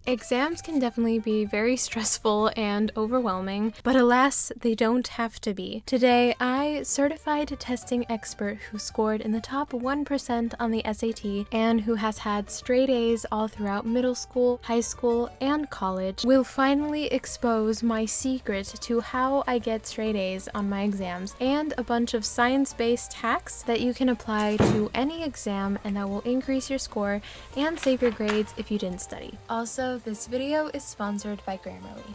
Exams can definitely be very stressful and overwhelming, but alas, they don't have to be. Today, I, certified testing expert who scored in the top 1% on the SAT and who has had straight A's all throughout middle school, high school, and college, will finally expose my secret to how I get straight A's on my exams and a bunch of science-based hacks that you can apply to any exam and that will increase your score and save your grades if you didn't study. Also, this video is sponsored by Grammarly.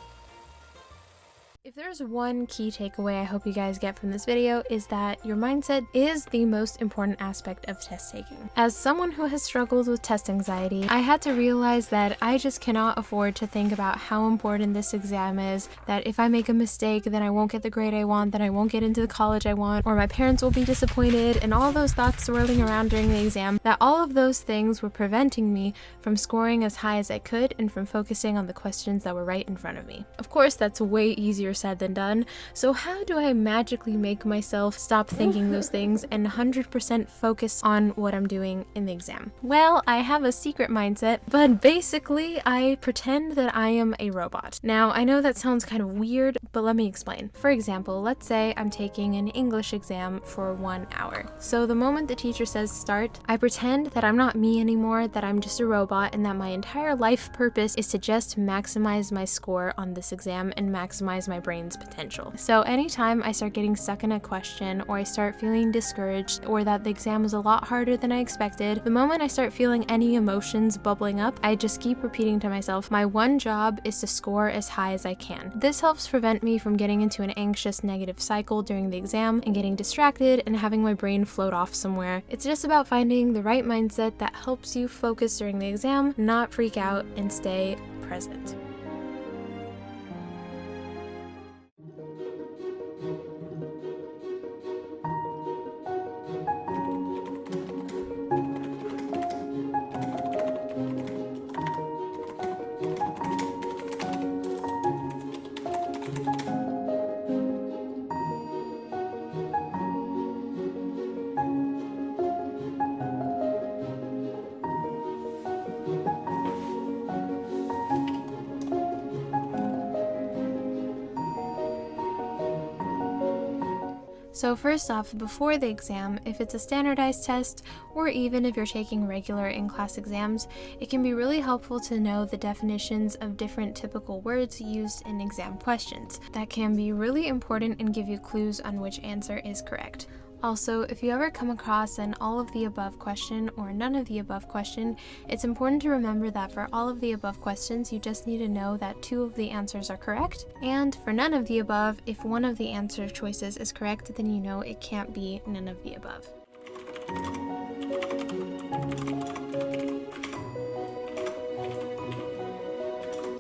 If there's one key takeaway I hope you guys get from this video is that your mindset is the most important aspect of test taking. As someone who has struggled with test anxiety, I had to realize that I just cannot afford to think about how important this exam is, that if I make a mistake then I won't get the grade I want, then I won't get into the college I want, or my parents will be disappointed, and all those thoughts swirling around during the exam, that all of those things were preventing me from scoring as high as I could and from focusing on the questions that were right in front of me. Of course, that's way easier said than done, so how do I magically make myself stop thinking those things and 100% focus on what I'm doing in the exam? Well, I have a secret mindset, but basically I pretend that I am a robot. Now, I know that sounds kind of weird, but let me explain. For example, let's say I'm taking an English exam for 1 hour. So the moment the teacher says start, I pretend that I'm not me anymore, that I'm just a robot, and that my entire life purpose is to just maximize my score on this exam and maximize my brain's potential. So anytime I start getting stuck in a question, or I start feeling discouraged, or that the exam is a lot harder than I expected, the moment I start feeling any emotions bubbling up, I just keep repeating to myself, my one job is to score as high as I can. This helps prevent me from getting into an anxious negative cycle during the exam and getting distracted and having my brain float off somewhere. It's just about finding the right mindset that helps you focus during the exam, not freak out, and stay present. So first off, before the exam, if it's a standardized test, or even if you're taking regular in-class exams, it can be really helpful to know the definitions of different typical words used in exam questions. That can be really important and give you clues on which answer is correct. Also, if you ever come across an all of the above question or none of the above question, it's important to remember that for all of the above questions, you just need to know that 2 of the answers are correct. And for none of the above, if one of the answer choices is correct, then you know it can't be none of the above.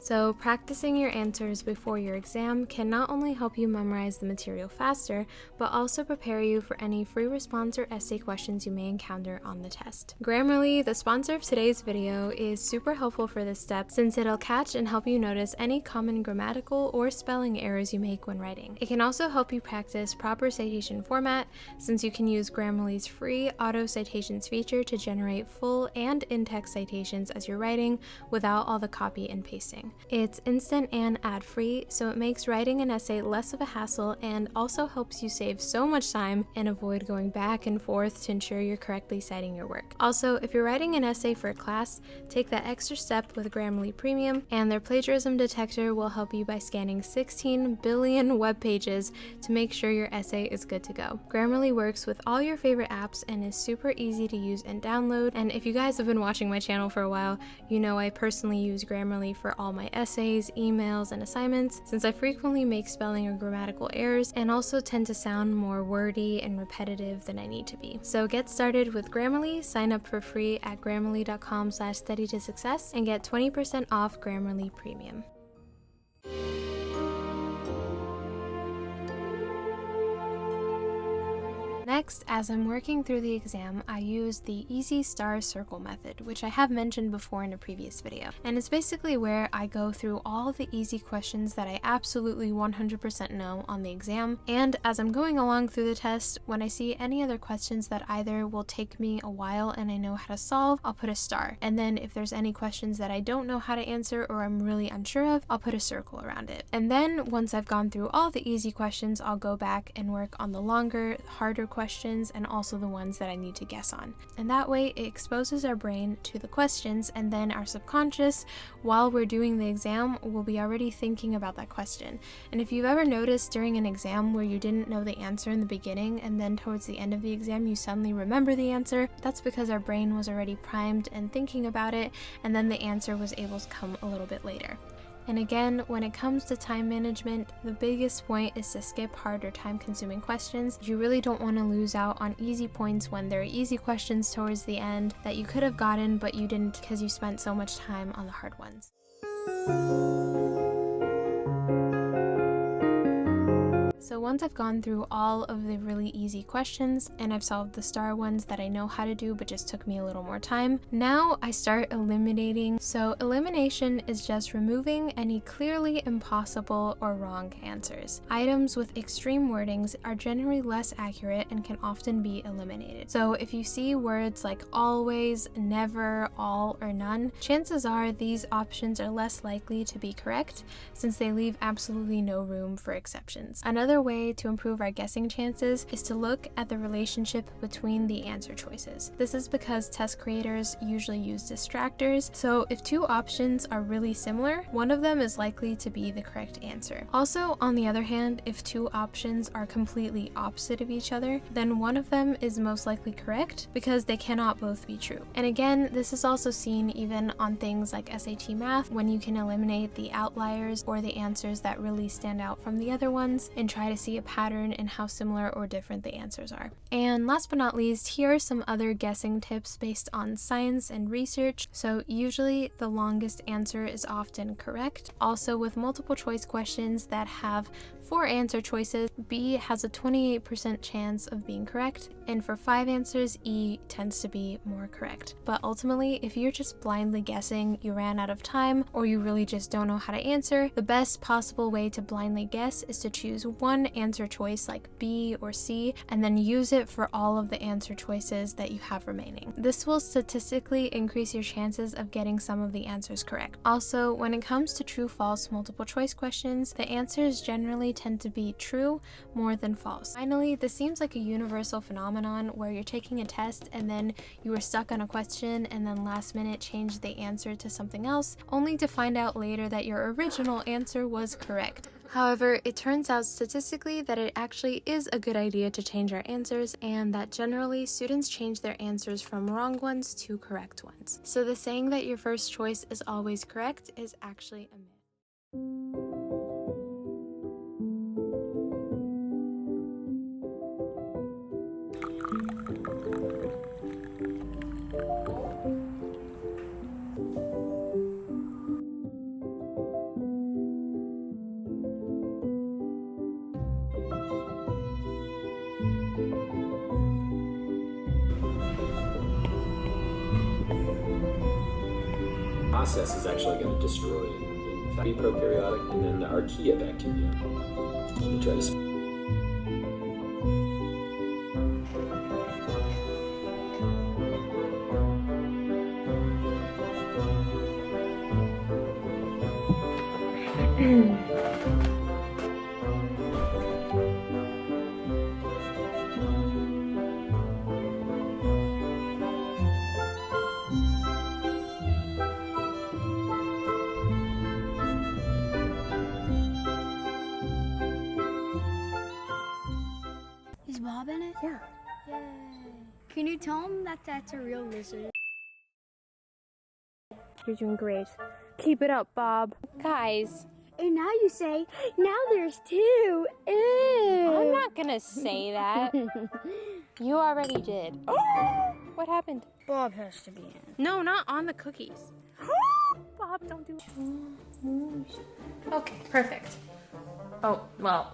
So practicing your answers before your exam can not only help you memorize the material faster, but also prepare you for any free response or essay questions you may encounter on the test. Grammarly, the sponsor of today's video, is super helpful for this step since it'll catch and help you notice any common grammatical or spelling errors you make when writing. It can also help you practice proper citation format since you can use Grammarly's free auto citations feature to generate full and in-text citations as you're writing without all the copy and pasting. It's instant and ad-free, so it makes writing an essay less of a hassle and also helps you save so much time and avoid going back and forth to ensure you're correctly citing your work. Also, if you're writing an essay for a class, take that extra step with Grammarly Premium, and their plagiarism detector will help you by scanning 16 billion web pages to make sure your essay is good to go. Grammarly works with all your favorite apps and is super easy to use and download, and if you guys have been watching my channel for a while, you know I personally use Grammarly for all my essays, emails, and assignments since I frequently make spelling or grammatical errors and also tend to sound more wordy and repetitive than I need to be. So get started with Grammarly, sign up for free at grammarly.com/studytosuccess and get 20% off Grammarly Premium. Next, as I'm working through the exam, I use the easy star circle method, which I have mentioned before in a previous video. And it's basically where I go through all the easy questions that I absolutely 100% know on the exam. And as I'm going along through the test, when I see any other questions that either will take me a while and I know how to solve, I'll put a star. And then if there's any questions that I don't know how to answer or I'm really unsure of, I'll put a circle around it. And then once I've gone through all the easy questions, I'll go back and work on the longer, harder questions and also the ones that I need to guess on. And that way it exposes our brain to the questions, and then our subconscious, while we're doing the exam, will be already thinking about that question. And if you've ever noticed during an exam where you didn't know the answer in the beginning and then towards the end of the exam you suddenly remember the answer, that's because our brain was already primed and thinking about it, and then the answer was able to come a little bit later. And again, when it comes to time management, the biggest point is to skip hard or time-consuming questions. You really don't want to lose out on easy points when there are easy questions towards the end that you could have gotten but you didn't because you spent so much time on the hard ones. So once I've gone through all of the really easy questions and I've solved the star ones that I know how to do but just took me a little more time, now I start eliminating. So elimination is just removing any clearly impossible or wrong answers. Items with extreme wordings are generally less accurate and can often be eliminated. So if you see words like always, never, all, or none, chances are these options are less likely to be correct since they leave absolutely no room for exceptions. Another way to improve our guessing chances is to look at the relationship between the answer choices. This is because test creators usually use distractors, so if two options are really similar, one of them is likely to be the correct answer. Also, on the other hand, if two options are completely opposite of each other, then one of them is most likely correct because they cannot both be true. And again, this is also seen even on things like SAT math, when you can eliminate the outliers or the answers that really stand out from the other ones and try to see a pattern in how similar or different the answers are. And last but not least, here are some other guessing tips based on science and research. So usually the longest answer is often correct. Also, with multiple choice questions that have 4 answer choices, B has a 28% chance of being correct, and for 5 answers, E tends to be more correct. But ultimately, if you're just blindly guessing, you ran out of time, or you really just don't know how to answer, the best possible way to blindly guess is to choose one answer choice like B or C, and then use it for all of the answer choices that you have remaining. This will statistically increase your chances of getting some of the answers correct. Also, when it comes to true-false multiple choice questions, the answers generally tend to be true more than false. Finally, this seems like a universal phenomenon where you're taking a test and then you were stuck on a question and then last minute changed the answer to something else, only to find out later that your original answer was correct. However, it turns out statistically that it actually is a good idea to change our answers, and that generally students change their answers from wrong ones to correct ones. So the saying that your first choice is always correct is actually a myth. Process is actually going to destroy it. In fact, prokaryotic, and then the archaea bacteria. We try to Is Bob in it? Yeah. Yay. Can you tell him that that's a real lizard? You're doing great. Keep it up, Bob. Guys. And now you say, now there's 2. Ew. I'm not gonna say that. You already did. What happened? Bob has to be in. No, not on the cookies. Bob, don't do it. Okay, perfect. Oh, well,